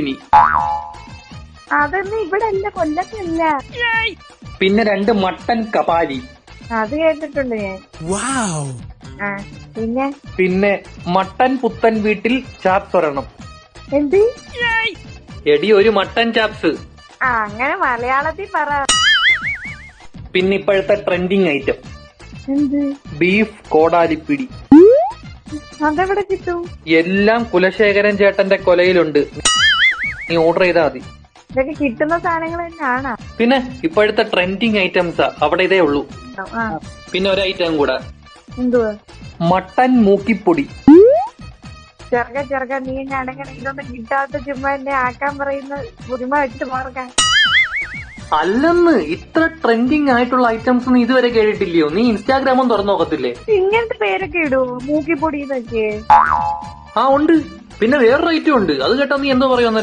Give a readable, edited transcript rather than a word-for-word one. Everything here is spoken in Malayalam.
ഇനി അതൊന്നും ഇവിടെ അല്ല, കൊല്ലത്തല്ല. പിന്നെ 2 മട്ടൻ കപാലി. അത് കേട്ടിട്ടുണ്ട് ഞാൻ. ആ പിന്നെ മട്ടൻ പുത്തൻ വീട്ടിൽ ചാപ്സ് ഒരെണ്ണം. എന്ത്? എടി ഒരു മട്ടൻ ചാപ്സ്. ആ അങ്ങനെ മലയാളത്തിൽ പറ. പിന്നെ ഇപ്പോഴത്തെ ട്രെൻഡിങ് ഐറ്റം എന്ത്? ബീഫ് കോടാലിപ്പിടി. അതെവിടെ കിട്ടും? എല്ലാം കുലശേഖരൻ ചേട്ടന്റെ കൊലയിലുണ്ട്. നീ ഓർഡർ ചെയ്താൽ മതി. ഇതൊക്കെ കിട്ടുന്ന സാധനങ്ങൾ തന്നെയാണോ? പിന്നെ ഇപ്പോഴത്തെ ട്രെൻഡിങ് ഐറ്റംസാ, അവിടെ ഇതേ ഉള്ളൂ. ആ പിന്നെ ഒരു ഐറ്റം കൂടെ, എന്തുവാ? മട്ടൻ മൂക്കിപ്പൊടി. ചെറുക്ക നീ അടങ്ങണ ഇതൊന്നും കിട്ടാത്ത ചുമ്മാ എന്നെ ആക്കാൻ പറയുന്ന പുതുമ വെച്ചിട്ട് മാർക്കാൻ. അല്ലെന്ന്, ഇത്ര ട്രെൻഡിങ് ആയിട്ടുള്ള ഐറ്റംസ് നീ ഇതുവരെ കേട്ടിട്ടില്ലയോ? നീ ഇൻസ്റ്റാഗ്രാമും തുറന്നു നോക്കത്തില്ലേ? ഇങ്ങനത്തെ പേരൊക്കെ ഇടുവോ മൂക്കിപ്പൊടി എന്നൊക്കെ? ആ ഉണ്ട്. പിന്നെ വേറൊരു ഐറ്റം ഉണ്ട്, അത് കേട്ടാ നീ എന്തോ പറയുന്നേരം.